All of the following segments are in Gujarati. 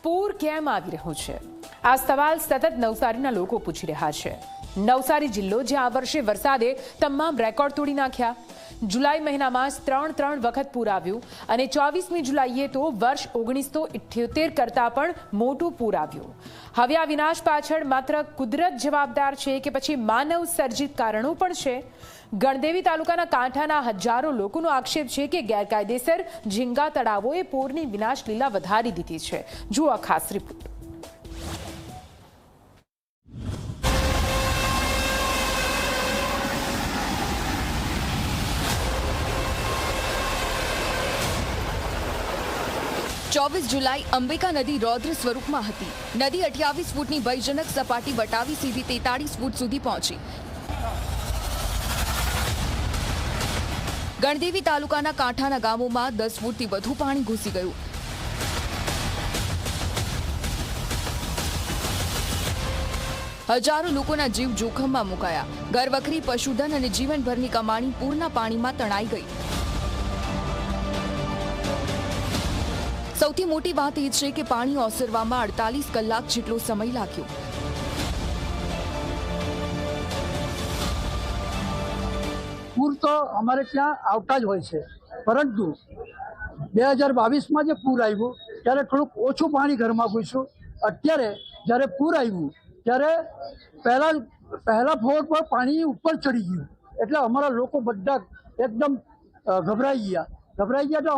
પૂર કેમ આવી રહ્યું છે? આ સવાલ સતત નવસારીના લોકો પૂછી રહ્યા છે. નવસારી જિલ્લો જ્યાં આ વર્ષે વરસાદે તમામ રેકોર્ડ તોડી નાખ્યા. જુલાઈ મહિનામાં જ ત્રણ વખત પૂર આવ્યું અને 24મી જુલાઈએ તો વર્ષ 1978 કરતાં પણ મોટું પૂર આવ્યું. હવે આ વિનાશ પાછળ માત્ર કુદરત જવાબદાર છે કે પછી માનવ સર્જિત કારણો પણ છે? ગણદેવી તાલુકાના કાંઠાના હજારો લોકોનો આક્ષેપ છે કે ગેરકાયદેસર ઝીંગા તળાવોએ પૂરની વિનાશ લીલા વધારી દીધી છે. જુઓ આ ખાસ રિપોર્ટ. जुलाई अंबिका नदी रौद्र स्वरूपમાં હતી. નદી 28 ફૂટની ભયજનક સપાટી વટાવી સીધી 43 ફૂટ સુધી પહોંચી. ગણદેવી તાલુકાના કાંઠાના ગામોમાં 10 ફૂટથી વધુ પાણી ઘૂસી ગયું. હજારો લોકોના જીવ જોખમમાં મુકાયા. ઘરવખરી, પશુધન અને જીવનભરની કમાણી પૂરના પાણીમાં તણાઈ ગઈ. સૌથી મોટી વાત એ છે કે પાણી ઓસરવામાં 48 કલાક જેટલો સમય લાગ્યો. પૂર તો અમારે ત્યાં આવતા જ હોય છે, પરંતુ 2022માં જે પૂર આવ્યું ત્યારે થોડુંક ઓછું પાણી ઘરમાં ઘૂસ્યું. અત્યારે જ્યારે પૂર આવ્યું ત્યારે પહેલા ફ્લોર પર પાણી ઉપર ચડી ગયું, એટલે અમારા લોકો બધા એકદમ ગભરાઈ ગયા તો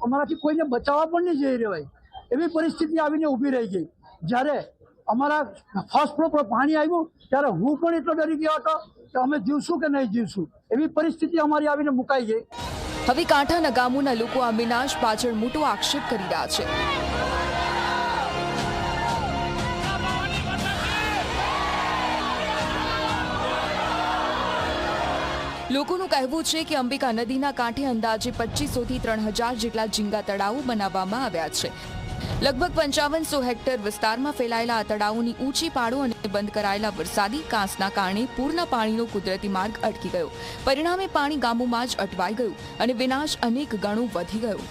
અમારાથી કોઈને બચાવવા પણ નહીં જઈ રહેવાય એવી પરિસ્થિતિ આવીને ઊભી રહી ગઈ. જ્યારે અમારા ફર્સ્ટ ફ્લોર પર પાણી આવ્યું ત્યારે હું પણ એટલો ડરી ગયો હતો કે અમે જીવશું કે નહીં જીવશું, એવી પરિસ્થિતિ અમારી આવીને મુકાઈ ગઈ. હવે કાંઠાના ગામોના લોકો આ વિનાશ પાછળ મોટો આક્ષેપ કરી રહ્યા છે. લોકોનું કહેવું છે કે અંબિકા નદીના કાંઠે અંદાજે 2500 થી 3000 જેટલા ઝીંગા તળાવો બનાવવામાં આવ્યા છે. લગભગ 5500 હેક્ટર વિસ્તારમાં ફેલાયેલા આ તળાવોની ઊંચી પાળો અને બંધ કરાયેલા વરસાદી કાંસના કારણે પૂરના પાણીનો કુદરતી માર્ગ અટકી ગયો. પરિણામે પાણી ગામોમાં જ અટવાઈ ગયું અને વિનાશ અનેક ગણો વધી ગયો.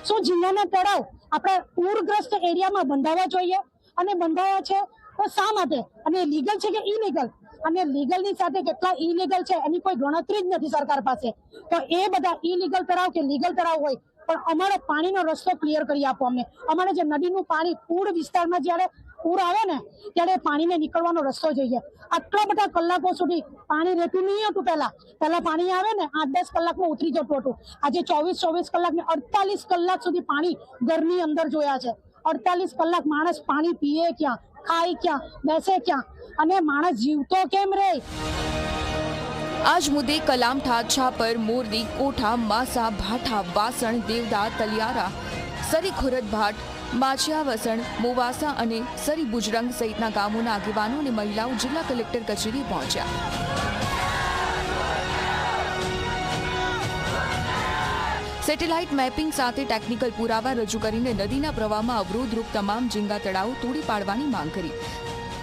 શું ઝીંગાના તળાવ આપણે પૂરગ્રસ્ત એરિયામાં બંધાવવા જોઈએ? અને બંધાયા છે તો શા માટે? અને લીગલ છે કે ઇલીગલ? અને લીગલ ની સાથે કેટલા ઇલીગલ છે એની કોઈ ગણતરી જ નથી સરકાર પાસે. તો એ બધા ઇલીગલ તળાવ કે લીગલ તળાવ હોય, પણ અમારો પાણીનો રસ્તો ક્લિયર કરી આપો અમને. અમારે જે નદીનું પાણી પૂર વિસ્તારમાં જ્યારે પૂર આવે ને ત્યારે પાણીને નીકળવાનો રસ્તો જોઈએ. આટલા બધા કલાકો સુધી પાણી રહેતું નહીં હતું. પહેલા પાણી આવે ને 8-10 કલાકમાં ઉતરી જતું હતું. આજે 24 કલાક ને 48 કલાક સુધી પાણી ઘરની અંદર જોયા છે. 48 કલાક માણસ પાણી પીએ ક્યાં, ખાય ક્યાં, બેસે ક્યાં, અને માણસ જીવતો કેમ રહે? આજ મુદ્દે કલામઠા, છાપર, મોરડી, કોઠા, માસા, ભાઠા, વાસણ, દેવદા, તલિયારા, સરી ખુરદભાટ, માછિયા વસણ, મોવાસા અને સરી બુજરંગ સહિતના ગામોના આગેવાનો અને મહિલાઓ જિલ્લા કલેક્ટર કચેરી પહોંચ્યા. સેટેલાઇટ મેપિંગ સાથે ટેકનિકલ પુરાવા રજૂ કરીને નદીના પ્રવાહમાં અવરોધરૂપ તમામ ઝીંગા તળાવો તોડી પાડવાની માંગ કરી.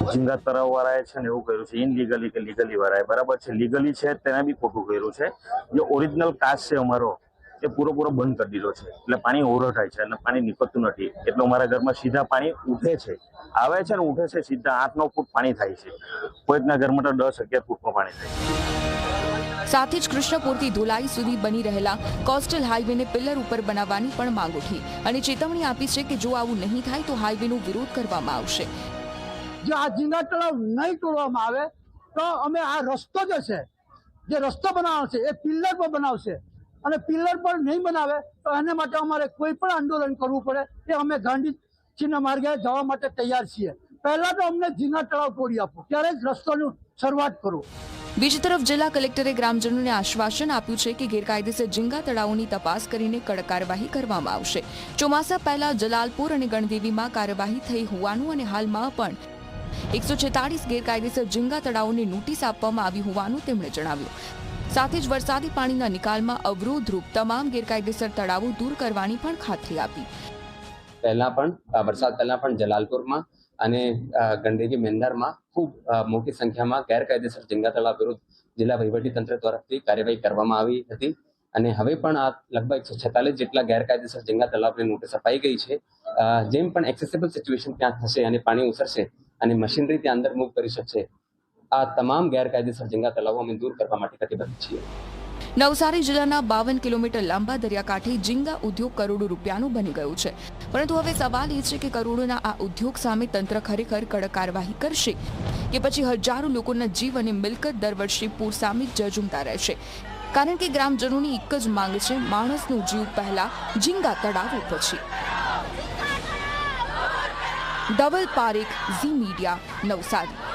ઝીંગા તળાવ વાળાએ છે ને એવું કર્યું છે, ઇનલીગલી કે લીગલી વાળાએ, બરાબર છે, લીગલી છે તેને બી ખોટું કર્યું છે. જે ઓરિજિનલ કાચ છે અમારો એ પૂરો બંધ કરી દીધો છે, એટલે પાણી ઓવર થાય છે અને પાણી નીકળતું નથી. એટલે અમારા ઘરમાં સીધા પાણી ઉઠે છે, આવે છે ને ઉઠે છે, સીધા 8-9 ફૂટ પાણી થાય છે. કોઈકના ઘરમાં તો 10-11 ફૂટમાં પાણી થાય છે. સાથે જ કૃષ્ણપુરથી ધોલાઈ સુધી બની રહેલા કોસ્ટલ હાઈવેને પિલર ઉપર બનાવવાની પણ માંગ ઉઠી અને ચેતવણી આપી છે કે જો આવું નહીં થાય તો હાઈવેનો વિરોધ કરવામાં આવશે. જો આ ઝીંગા તળાવ નહીં તોડવામાં આવે તો અમે આ રસ્તો જે રસ્તો બનાવશે એ પિલ્લર પર બનાવશે, અને પિલ્લર પર નહીં બનાવે તો એના માટે અમારે કોઈ પણ આંદોલન કરવું પડે. એ અમે ગાંધીજીના માર્ગે જવા માટે તૈયાર છીએ. પહેલા તો અમને ઝીંગા તળાવ તોડી આપો, ત્યારે જ રસ્તોની શરૂઆત કરો. બીજી તરફ જિલ્લા કલેક્ટરે ગ્રામજનોને આશ્વાસન આપ્યું છે કે ગેરકાયદેસર ઝીંગા તળાવોની તપાસ કરીને કડક કાર્યવાહી કરવામાં આવશે. ચોમાસા પહેલા જલાલપુર અને ગણદેવીમાં કાર્યવાહી થઈ હોવાનું અને હાલમાં પણ 146 ગેરકાયદેસર ઝીંગા તળાવોને નોટિસ આપવામાં આવી હોવાનું તેમણે જણાવ્યું. સાથે જ વરસાદી પાણીના નિકાલમાં અવરોધરૂપ તમામ ગેરકાયદેસર તળાવો દૂર કરવાની પણ ખાતરી આપી. વરસાદ પહેલા પણ જલાલપુરમાં અને ગણદેવી મેંદરમાં ખૂબ મોટી સંખ્યામાં ગેરકાયદેસર ઝીંગા તળાવ વિરુદ્ધ જિલ્લા વહીવટીતંત્ર તરફથી કાર્યવાહી કરવામાં આવી હતી. અને હવે પણ આ લગભગ 146 જેટલા ગેરકાયદેસર ઝીંગા તળાવની નોટિસ અપાઈ ગઈ છે. જેમ પણ એક્સેસિબલ સિચ્યુએશન ત્યાં થશે અને પાણી ઉછળશે અને મશીનરી ત્યાં અંદર મૂવ કરી શકશે, આ તમામ ગેરકાયદેસર ઝીંગા તળાવો અમે દૂર કરવા માટે કટિબદ્ધ છીએ. નવસારી જિલ્લાના 52 કિલોમીટર લાંબા દરિયાકાંઠે ઝીંગા ઉદ્યોગ કરોડો રૂપિયાનું બની ગયું છે. પરંતુ હવે સવાલ એ છે કે કરોડોના આ ઉદ્યોગ સામે તંત્ર ખરેખર કડક કાર્યવાહી કરશે કે પછી હજારો લોકોના જીવ અને મિલકત દર વર્ષે પૂર સામે ઝઝૂમતા રહેશે. કારણ કે ગ્રામજનોની એક જ માંગ છે, માણસનો જીવ પહેલા, ઝીંગા તળાવો પછી. ધવલ પારેખ, ઝી મીડિયા, નવસારી.